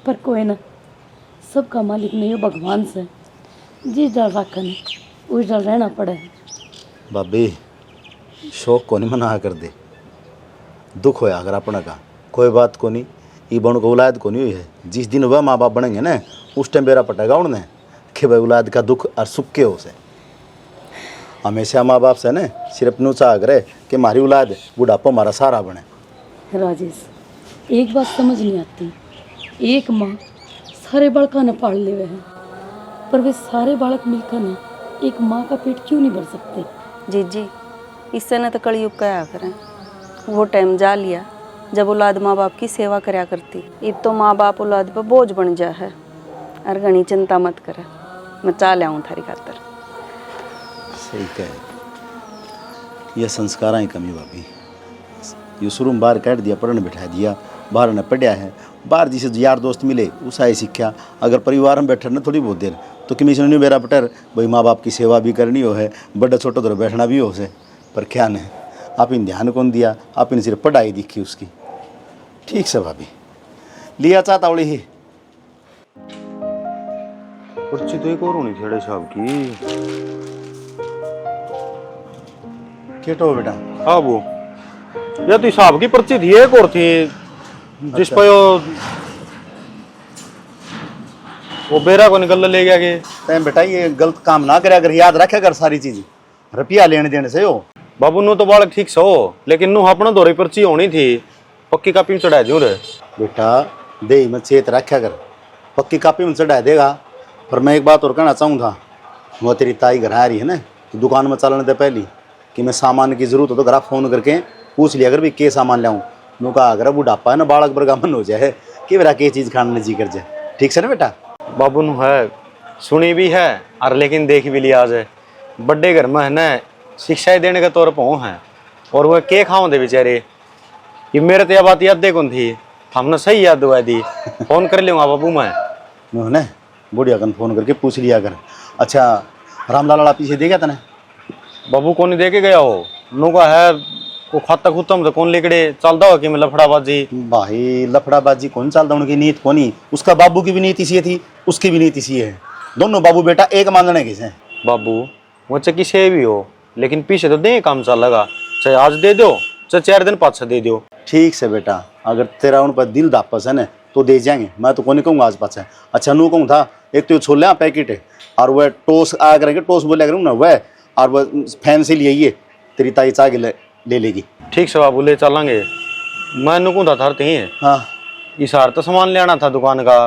पर कोई ना, सबका मालिक नहीं हो भगवान से, जिस डर रखन उस डर रहना पड़े है। भाभी शौक को नहीं मना कर दे, दुख होया अगर अपना का कोई बात को नहीं, ये बन को औलाद को नहीं हुई है। जिस दिन वह माँ बाप बनेंगे ना उस टाइम बेरा पटेगा उन्हें कि भाई औलाद का दुख और सुख के हो से। हमेशा माँ बाप से ना सिर्फ नू चाह करे कि हमारी औलाद बुढ़ापा हमारा सहारा बने। राजेश एक बात समझ नहीं आती, एक माँ सारे बालका ने पाल ले हैं, पर वे सारे बालक मिलकर ने एक माँ का पेट क्यों नहीं भर सकते। जीजी इससे न तो कलयुग कया करें, वो टाइम जा लिया जब औलाद माँ बाप की सेवा करया करती। अब तो माँ बाप औलाद पर बोझ बन जा है। और घनी चिंता मत करे, मैं चा ले आऊँ थारी खातर। सही कहे, यह संस्कारा ही कमी भाभी। ये शुरू में बाहर काट दिया, पढ़ने बिठा दिया, बाहर ने पढ़िया है, बाहर जिसे यार दोस्त मिले उसा ही सीखा। अगर परिवार में बैठे ना थोड़ी बहुत देर तो कमीशन नहीं मेरा बटर भाई माँ बाप की सेवा भी करनी हो है, बड़े छोटे तो बैठना भी हो से। पर क्या नहीं, आप इन ध्यान कौन दिया, आप इन सिर्फ पढ़ाई दिखी उसकी। ठीक से भाभी लिया चाहता उड़ी ही पर्ची तो एक और होनी थी साहब की। केटो बेटा हाँ वो ये तो हिसाब की पर्ची थी, एक और थी जिस पर वो बेरा को निकल ले गया के। तैं बेटा ये गलत काम ना करे, अगर याद रखे कर सारी चीज रुपया लेने देने से हो। बाबू नु तो बालक ठीक से हो, लेकिन नु अपना दौरे पर्ची होनी थी, पक्की कापी में चढ़ा दूं रे। बेटा दे में चेत रखा कर, पक्की कापी में चढ़ा देगा। पर मैं एक बात और कहना चाहूँ था, वो तेरी ताई घर आ रही है ना, तो दुकान में चलने दे पहली कि मैं सामान की जरूरत हो तो घर फ़ोन करके पूछ लिया अगर भी के सामान लाऊं। नु कहा अगर बुढ़ापा है ना बालक बरगा मन हो जाए कि मेरा के चीज़ खाने जी कर जाए। ठीक से ना बेटा? बाबू नु है सुनी भी है और लेकिन देख भी लिया आज बड़े घर में है ना शिक्षा देने के तौर पर है, और वह के खाओ दे बेचारे। ये मेरे तो यह बात याद कौन थी, हमने सही याद दुआ दी। फोन कर लूँगा बाबू मैं ना बुढ़िया कन फोन करके पूछ लिया कर। अच्छा रामलाल वाला पीछे देगा तने? बाबू कौन दे के गया हो, नु का है वो खाता खुतम तो कौन लेकड़े चलता हो कि मैं लफड़ाबाजी। भाई लफड़ाबाजी कौन चलता, उनकी नीत कोनी, उसका बाबू की भी नीति इसी थी, उसकी भी नीति इसी है। दोनों बाबू बेटा एक मानने किसे बाबू वो चाहे किसे भी हो, लेकिन पीछे तो दे काम चल लगा, चाहे आज दे दो चाहे 4 दिन पाछे दे दो। ठीक से बेटा, अगर तेरा उन पर दिल दापस है ना तो दे जाएंगे, मैं तो कौन कहूँगा आज पाछे। अच्छा नू कहूँ था एक तो छोले पैकेट है और वह टोस आया करेंगे, टोस बोले करूँ ना वह, और वह फैन से लिए ये तेरी ताई चाह के ले लेगी। ठीक से बाबू ले चलेंगे। मैं नुकूँ था थरते ही हाँ इस हार तो सामान ले आना था दुकान का,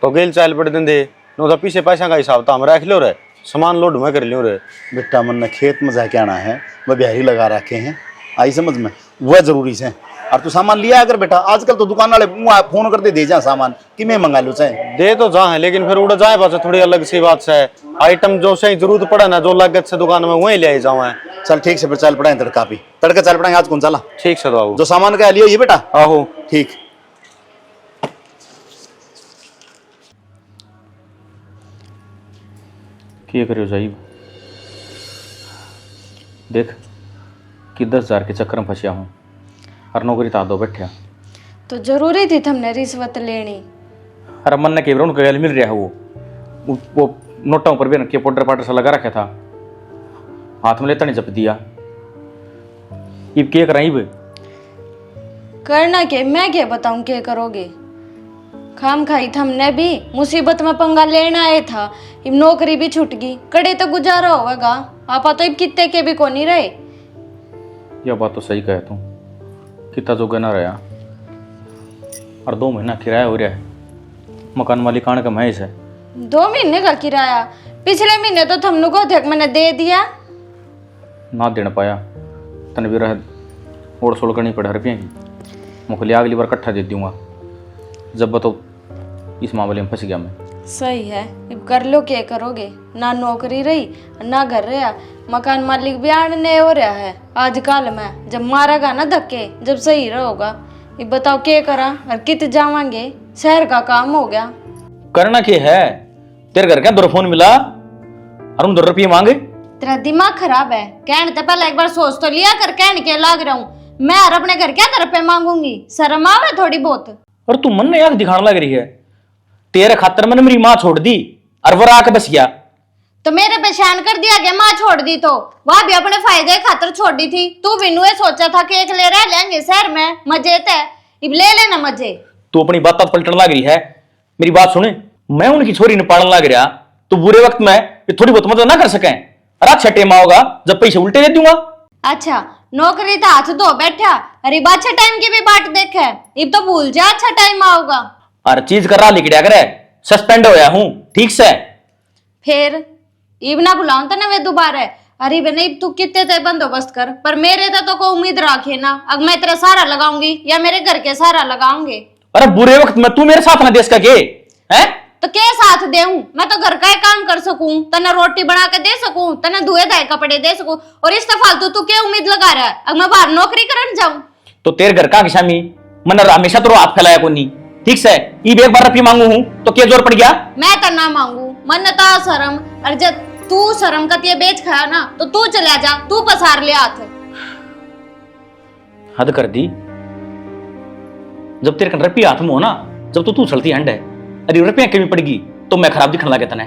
तो गेल चाल पड़ देंगे नो तो पीछे पैसा का हिसाब तो हम रख लो रे, सामान लोड में कर लियो रे। बेटा मन ने खेत में जाके आना है, वह बिहारी लगा रखे हैं, आई समझ में, वह जरूरी से। और तू सामान लिया अगर बेटा, आजकल तो दुकान वाले फोन करते दे जा सामान कि मैं मंगा लूँ चाहे दे तो जा है, लेकिन फिर उड़ जाए पास थोड़ी अलग सी बात से आइटम जो सही जरूरत पड़े ना जो लागत से दुकान में वही ले जाऊँ। चल ठीक से फिर चल पड़ाएं तड़का पी तड़का चल पड़ाएंगे आज कौन चला। ठीक से बाबू जो सामान का लियो ये बेटा। आहो ठीक किए करो जाइब देख कि 10,000 के चक्कर में फंसिया हूँ और नौकरी ता दो बैठा। तो जरूरी थी तुमने रिश्वत लेनी। अरे मन ने केवल उनका गैल मिल रहा है वो नोटों पर भी रखे पाउडर पाउडर सा लगा रखा था, हाथ में लेता नहीं जप दिया। इब के कराई बे करना के मैं क्या बताऊं क्या करोगे। खाम खाई हमने भी मुसीबत में पंगा लेना आए था, इब नौकरी भी छूट गई, कड़े तो गुजारा होगा। आपा तो इब कितने के भी को नहीं रहे। यह बात तो सही कहे तू, कितना जोगा ना रहा। और 2 महीना किराया हो रहा है, मकान मालिक आने का महेश है। 2 महीने का किराया? पिछले महीने तो तुमने को थे मैंने दे दिया। ना देना पाया तने भी रह ओढ़ सोड़ करनी पड़ा रुपये की। मुखली अगली बार इकट्ठा दे दूंगा। जब बताओ इस मामले में फंस गया मैं। सही है, अब कर लो क्या करोगे, ना नौकरी रही ना घर रहा, मकान मालिक भी आने हो रहा है आजकल में। जब मारेगा ना धक्के, जब सही रहोगा। ये बताओ क्या करा और कित जावांगे, शहर का काम हो गया। करना क्या है, तेरे घर क्या दो फोन मिला और हम 2 रुपये मांगे। तेरा दिमाग खराब है, कहने तो पहले एक बार सोच तो लिया कर, कहने के लाग रहा हूँ मैं और अपने घर क्या तरफ पे मांगूंगी, शर्म आवे थोड़ी बहुत। और तू मन में याद दिखाने लग रही है, तेरे खातर मैंने मेरी माँ छोड़ दी और वो आके बस गया। तो मेरे पे शान कर दिया गया, माँ छोड़ दी तो वह भी अपने फायदे खातर छोड़ दी थी। तू भी नुए सोचा था कि एक ले रह लेंगे शहर में, मजे थे, अब ले लेना मजे। तू अपनी बात पलटने लग रही है। मेरी बात सुने, मैं उनकी छोरी ने पालन लग रहा तो बुरे वक्त में ये थोड़ी बहुत मदद ना कर सके। अरे अच्छा टेम आओगा जब पैसे उल्टे दे दूंगा। अच्छा नौकरी तो हाथ धो बैठा, अरे अच्छा टाइम की भी बात देखे, अब तो भूल जा अच्छा टाइम आओगा। हर चीज कर रहा लिखड़ा करे, सस्पेंड होया हूं ठीक से। फिर इब ना बुलाऊं तो ना वे दोबारा। अरे बे नहीं तू कितने ते बंदोबस्त कर, पर मेरे तो को उम्मीद रखे ना, अब मैं तेरा सहारा लगाऊंगी या मेरे घर के सहारा लगाऊंगे। अरे बुरे वक्त में तू मेरे साथ ना देश का के है तो क्या साथ देऊं, मैं तो घर का ही काम कर सकूं, तना रोटी बना के दे सकूं, तना धुए धाए कपड़े दे सकूं, और इस फालतू तू क्या उम्मीद लगा रहा है, अब मैं बाहर नौकरी करने जाऊं। तो तेरे घर का किसामी मन हमेशा तो हाथ फैलाया को नहीं ठीक से। ईब एक बार रुपये मांगू हूं तो क्या जोर पड़ गया। मैं तो ना मांगू, मन तो शर्म, और जब तू शर्म का बेच खाया ना तो तू चला जा, तू पसार ले हाथ। हद कर दी, जब तेरे कन रुपये हाथ में हो ना, जब तो तू चलती हंड है, अरे रुपया कमी पड़गी तो मैं खराब दिखने लगे तने।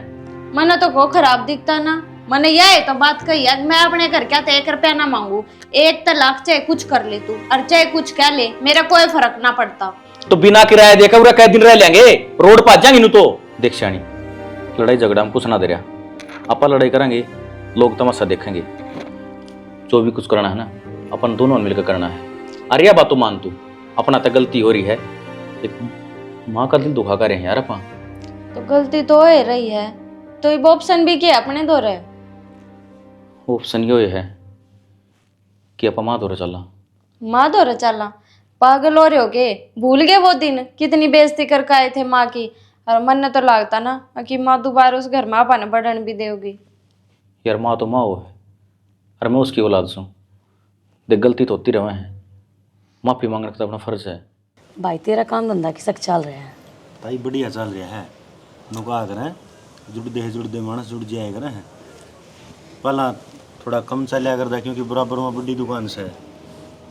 मन तो को खराब दिखता ना, मैंने यह तो बात कही है, मैं अपने घर क्या तो 1 रुपया ना मांगू, 1 लाख चाहे कुछ कर ले तू और चाहे कुछ कह ले, मेरा कोई फर्क ना पड़ता। तो बिना किराया देकर पूरा कई दिन रह लेंगे, रोड पर आ जाएंगे। तो देख श्याणी, लड़ाई झगड़ा हम कुछ ना दे रहा, अपन लड़ाई करेंगे लोग तमाशा देखेंगे। जो भी कुछ करना है ना अपन दोनों ने मिलकर करना है। अरे यह बात तो मान तू, अपना तो गलती हो रही है, एक माँ का दिल दुखा कर रहे हैं यार अपन। तो गलती तो हो रही है, तो ये ऑप्शन भी क्या अपने दो रहे। ऑप्शन ये है कि अपन माँ दौरे चलना। माँ दो चला, पागल हो रहे हो के, भूल गए वो दिन कितनी बेइज्जती करके आए थे माँ की। और मन ने तो लगता ना कि माँ दोबारा उस घर में अपन बढ़न भी देगी। यार माँ तो माँ हो है, और मैं उसकी औलाद सू, देख गलती तो होती रहे हैं, माफ़ी मांगने का तो अपना फर्ज है। भाई तेरा काम धंधा किसक चल रहा है? ताई बढ़िया चल रहा है, नुका करें जुड़ दे मानस जुड़ जाएगा ना है। पहला थोड़ा कम चलिया करता क्योंकि बराबर में बड़ी दुकान से है,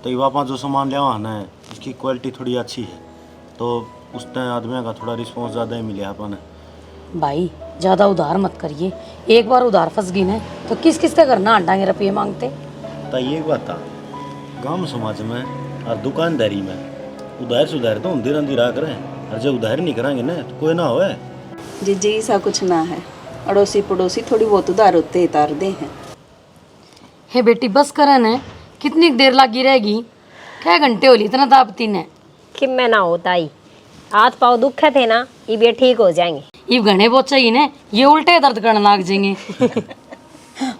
तो वापस जो सामान लिया ना है उसकी क्वालिटी थोड़ी अच्छी है, तो उस टाइम आदमी का थोड़ा रिस्पॉन्स ज़्यादा ही मिले अपन। भाई ज़्यादा उधार मत करिए, एक बार उधार फंस गई ना तो किस किस का करना हटाएंगे रुपये मांगते। ताई एक बात था, गांव समाज में और दुकानदारी में उधार सुधार तो होंदी रही रहा करें, और जब उधार नहीं कराएंगे ना तो कोई ना होए। जी ऐसा कुछ ना है, अड़ोसी पड़ोसी थोड़ी बहुत उधार होते तार दे हैं। हे बेटी बस करन है, कितनी देर लगी रहेगी, क्या घंटे होली इतना तापती ने। कि मैं ना होता ही हाथ पाँव दुख थे ना, ये ठीक हो जाएंगे। ये घने बहुत चाहिए ने, ये उल्टे दर्द करने लग जाएंगे।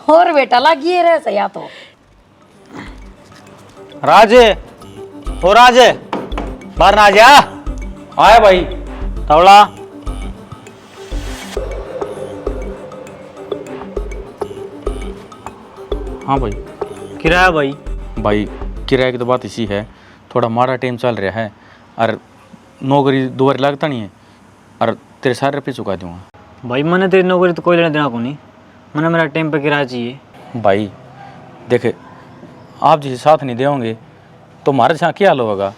और बेटा लगी रहे सही तो। राजे हो राजे, बाहर ना आ जा। आया भाई तवड़ा हाँ भाई। किराया भाई। भाई किराए की तो बात इसी है, थोड़ा माड़ा टाइम चल रहा है और नौकरी 2 बार लगता नहीं है, और तेरे सारे रुपये चुका दूंगा। भाई मैंने तेरी नौकरी तो कोई लेना देना को नहीं, मैंने मेरा टाइम पे किराया चाहिए। भाई देखे, आप जिसे साथ नहीं देंगे तो हमारे यहाँ क्या हाल होगा।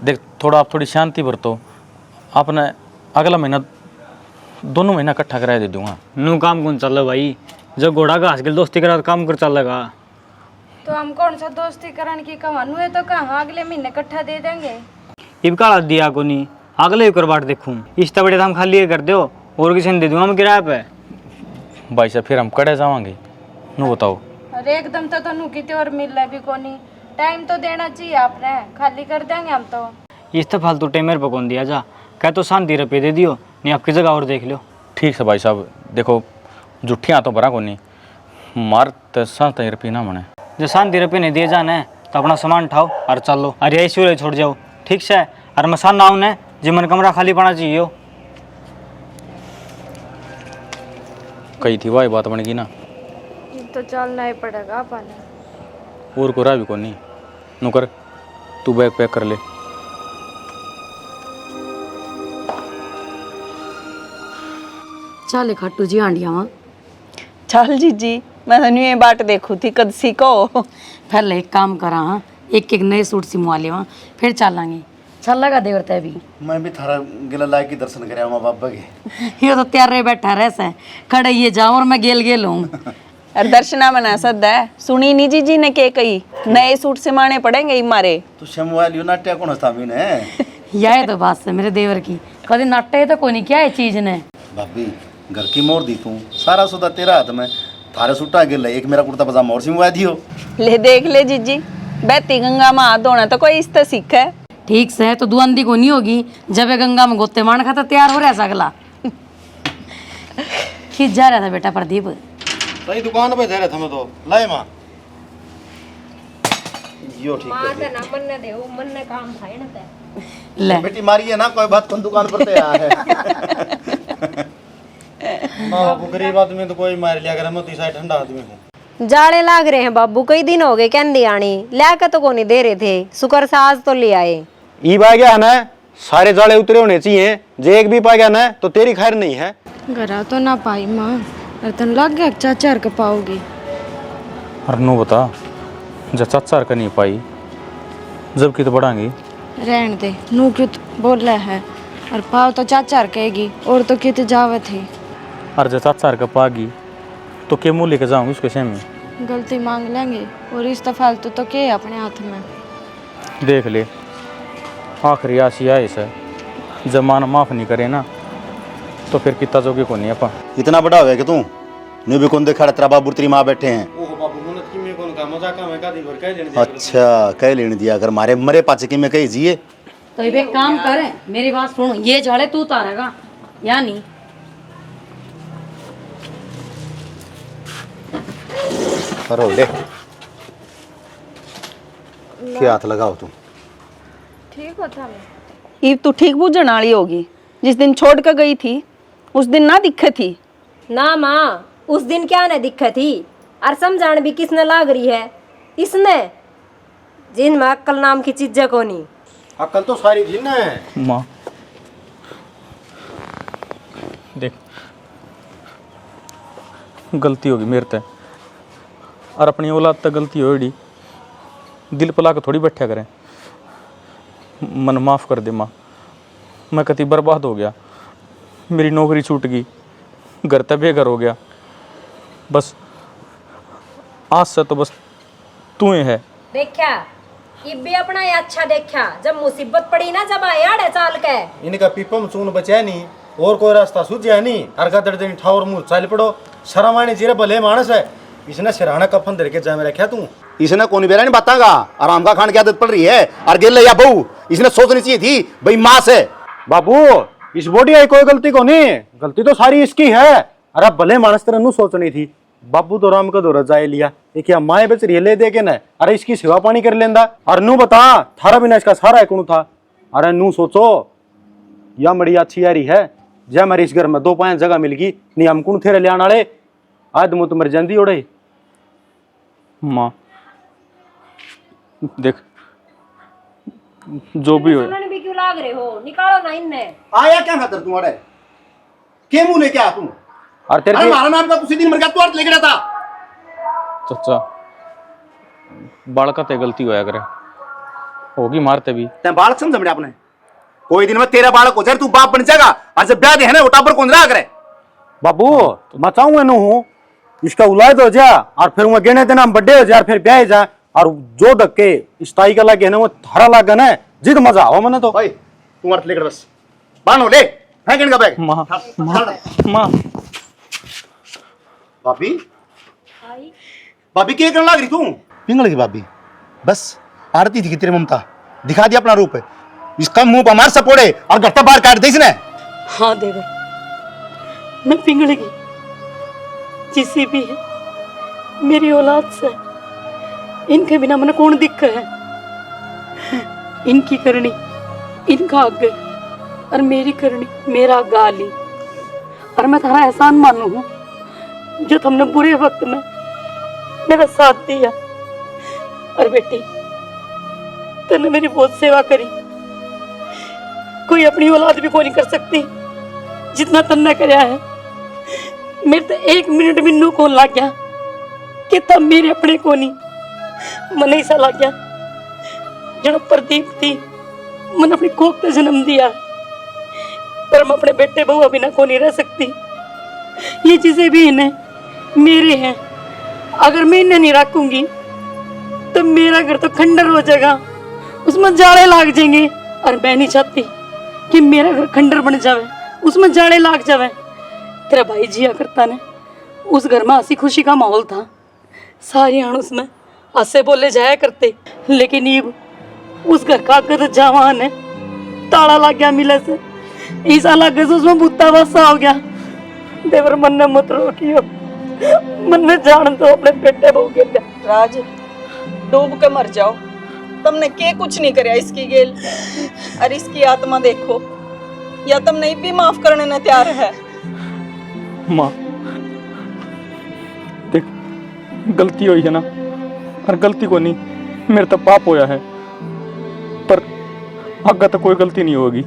देख थोड़ा आप थोड़ी शांति बरतो, आपने अगला महीना दोनों महीना इकट्ठा कराया दे दूंगा। नू काम कौन चल रहा भाई, जब घोड़ा घास के दोस्ती करा तो काम कर चल लगा। तो हम कौन सा दोस्ती करन की कहानू है, तो कहाँ अगले महीने इकट्ठा दे देंगे। इब काला दिया को नहीं, अगले एक बार देखूँ इस तबड़े हम खाली ये कर दो और किसी ने दे दूंगा मैं किराए पे। भाई साहब फिर हम कड़े जावांगे, नू बताओ। अरे एकदम तो तनु किते और मिल रहा भी कोनी, टाइम तो देना चाहिए आपने, खाली कर देंगे हम तो। इस तो फालतू टाइम मेरे पकौन दिया जा, कह तो शांति रुपये दे दियो, नहीं आपकी जगह और देख लो। ठीक है भाई साहब, देखो जुठियाँ तो भरा को नहीं मार तो सात रुपये ना मने। जो शांति रुपये नहीं दिए जाना है तो अपना सामान उठाओ और चलो, अरे ऐसे छोड़ जाओ ठीक से। और मैं सान आऊँ ने जो मन कमरा खाली पड़ा चाहिए। कही थी वही बात बन गई ना, तो चलना ही पड़ेगा अपन। और को रहा भी को नहीं नुकर, तू बैग पैक कर ले। चले खट्टू जी आंडिया वहाँ चल जीजी, मैं तो ये बाट देखू थी कद सीखो। पहले एक काम करा, हाँ एक नए सूट सिमवा ले वहाँ, फिर चलेंगे। चल लगा देवरता भी मैं भी थारा गिला लायक की दर्शन करे माँ बाबा के। ये तो तैयार रहे बैठा रह से खड़े ये जाऊँ और मैं गेल गेल हूँ। अरे दर्शना बना सद है, सुनी नहीं जीजी ने के कही नए सूट से माने पड़ेंगे मारे। तो शमवाल यू नाट्य कौन था मीने? यह तो बात है मेरे देवर की, कभी नाटे तो कोई नहीं क्या है चीज ने। भाभी घर की मोड़ दी तू, सारा सौदा तेरा हाथ में, थारे सूटा गिल एक मेरा कुर्ता पजामा और सिमवा दियो। ले देख ले जीजी, बहती गंगा में हाथ धोना तो कोई इस तरह सीखा है। ठीक से तो दुआंदी को नहीं होगी, जब ये गंगा में गोते मान खाता तैयार हो रहा अगला। खींच जा रहा था बेटा प्रदीप। सही दुकान पे दे रहे थे मैं तो लाए माँ यो ठीक कर दिया। ना मन ने दे मन ने काम खाए ना ते ले बेटी मारी है ना, कोई बात कौन दुकान पर ते आया है। माँ बापू गरीब आदमी तो कोई मार लिया कर, मैं तो साइड ठंडा आदमी हूँ। जाड़े लाग रहे हैं बाबू, कई दिन हो गए कहंदी आनी लाके तो कोनी दे रहे थे, शुक्र से आज तो ले आए। ई पा गया है ना, सारे जाले उतरे होने चाहिए, जे एक भी पा गया ना तो तेरी खैर नहीं है। घरा तो ना पाई माँ, तन लग गया चाचा के पाओगी। और नो बता, जब चाचा का नहीं पाई जबकि तो बढ़ाएंगी। रहने दे, नू क्यों बोल रहा है, और पाओ तो चाचा कहेगी, और तो कित जावे थी। और जब चाचा का पागी तो के मुँह लेके जाऊंगी उसके सेम में। गलती मांग लेंगे, और इस फालतू तो क्या है अपने हाथ में। देख ले आखिरी आशिया ऐसा, जब मान माफ नहीं करे ना तो फिर कितना जोगी को नहीं अपन। इतना बड़ा हो गया कि तू न्यू भी कौन देखा तेरा बाबू तेरी माँ बैठे हैं। ओहो बाबू मुनत की में कौन का मजाक में का दिन भर कह लेने। अच्छा कह लेने दिया, अगर मारे मरे पाचे की में कही जिए तो ये काम करे, मेरी बात सुनो, ये जाले तू उतारेगा या नहीं? करो ले क्या हाथ लगाओ तुम। ठीक हो था ईब तू ठीक बूझण वाली होगी, जिस दिन छोड़ कर गई थी उस दिन ना दिखे थी। ना माँ उस दिन क्या ने दिक्कत थी, और समझान भी किसने लाग रही है, इसने जिनमें अक्कल नाम की चीजें को नहीं। अकल तो सारी थी ना। माँ देख गलती होगी मेरे ते, और अपनी औलाद तक गलती होगी, दिल पला के थोड़ी बैठा करें। मन माफ़ कर दे माँ, मैं कति बर्बाद हो गया, मेरी नौकरी छूट गई, घर तक बेघर हो गया, बस आज से तो बस तू ही है। देखा ये भी अपना ही अच्छा देखा, जब मुसीबत पड़ी ना जब आया डे चाल के। इनका पीपम चून बचा नहीं, और कोई रास्ता सूझा नहीं, अर्घा दर्द ठावर मुंह चल पड़ो। शर्म आने जीरे भले मानस है, इसने सिराना कफन धर के जा में रखा तू। इसने कौन बेरा नहीं बतागा, आराम का खान की आदत पड़ रही है। और गिल या बहू इसने सोचनी चाहिए थी भाई माँ से। बाबू इस बोटी आई कोई गलती को नहीं, गलती तो सारी इसकी है। अरे भले मानस तेरा नू सोचनी थी, बाबू तो राम का दो रजाए लिया, ये क्या माए बच रही ले दे के ना। अरे इसकी सेवा पानी कर लेंदा। और नू बता थारा बिना इसका सारा है कौन था। अरे नू सोचो या मड़ी अच्छी यारी है, जय हमारी इस घर में 2 पांच जगह मिल गई, नहीं हम कौन थे ले आने वाले, आज मुँह तो मर जाती ओड़े। माँ देख जो भी हो, सुनने भी क्यों लाग रहे हो, निकालो ना इनने। आया क्या खातर तू अरे के मुंह लेके आ तू। और तेरे अरे हमारा नाम का उसी दिन मर गया, तू अर्थ लेके था। चाचा बालका ते गलती होया करे, होगी मारते भी। ते बालक समझ में आपने, कोई दिन में तेरा बालक हो जाए तू बाप बन जाएगा, और जब ब्याह दे है ना उठा पर कौन रहा करे। बाबू मचाऊंगा नू हूँ, इसका उलाद हो जा, और फिर वो गेने देना बड्डे हो जाए, फिर ब्याह जा, और जो धक्के इस ताई का लगे ना वो थारा लागे ना, जिद मजा आओ मैंने तो। भाई तू अर्थ लेकर बस बानो ले फेंक इनका बैग। माँ माँ भाभी भाभी क्या करने लग रही तू। पिंगल की भाभी बस आरती थी कि तेरी ममता, दिखा दिया अपना रूप, इसका मुंह पर मार सपोड़े और घर तक बाहर काट दी इसने। हाँ देवर, मैं पिघलेगी जिसी भी है मेरी औलाद से, इनके बिना मन कौन दिख है। इनकी करनी इनका आगे और मेरी करनी मेरा गाली। और मैं थारा एहसान मानू हूँ जो तुमने बुरे वक्त में मेरा साथ दिया। और बेटी तुमने मेरी बहुत सेवा करी, कोई अपनी औलाद भी कोई नहीं कर सकती जितना तुमने कराया है। मेरे तो 1 मिनट भी नू कौन लग गया कि तब मेरे अपने को नहीं मन ऐसा लग गया जब प्रदीप थी मन अपनी कोख पे जन्म दिया, पर मैं अपने बेटे बहू बिना को नहीं रह सकती। ये चीजें भी इन्हें मेरे हैं, अगर मैं इन्हें नहीं रखूंगी तो मेरा घर तो खंडर हो जाएगा, उसमें जाड़े लाग जाएंगे। और मैं नहीं चाहती कि मेरा घर खंडर बन जावे, उसमें जाड़े लाग जावे। तेरा भाई जिया करता ने उस घर में हंसी खुशी का माहौल था, सारे आण उसमें हंसे बोले जाया करते। लेकिन ये उस घर का अगर जवान है ताला लग गया मिले से, ऐसा लग गया उसमें बुत्ता बसा हो गया। देवर मन ने मत रोकियो, मन ने जान दो अपने बेटे बहू के लिए। राज डूब के मर जाओ, तुमने के कुछ नहीं कराया इसकी गेल। और इसकी आत्मा देखो, या तुम नहीं भी माफ करने ने तैयार है। माँ देख, गलती हुई है ना, और गलती को नहीं मेरे तो पाप होया है, पर आगे तो कोई गलती नहीं होगी।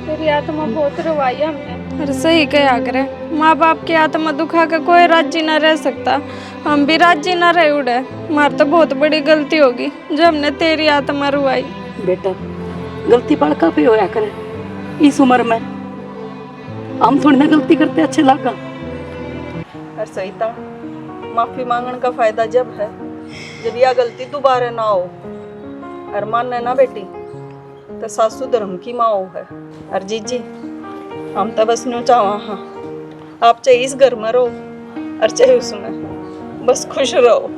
तेरी आत्मा बहुत रोवाई हमने। अरे सही कहा करे, माँ बाप की आत्मा दुखा के कोई राज्य न रह सकता, हम भी राज्य न रह उड़े। मार तो बहुत बड़ी गलती होगी जो हमने तेरी आत्मा रुवाई। बेटा गलती बड़का पे होया करे, इस उम्र में हम थोड़ी ना गलती करते अच्छे लगा। और सही था, माफी मांगने का फायदा जब है जब यह गलती दोबारा ना हो। और मानने ना बेटी तो सासू धर्म की माँ है। और जीजी हम तो बस न्यू चाहवा हाँ, आप चाहे इस घर में रहो और चाहे उसमें, बस खुश रहो।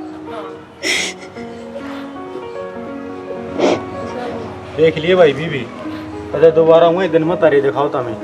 देख लिए भाई बीबी, अरे दोबारा हुए दिन में तारी दिखाओ तमें।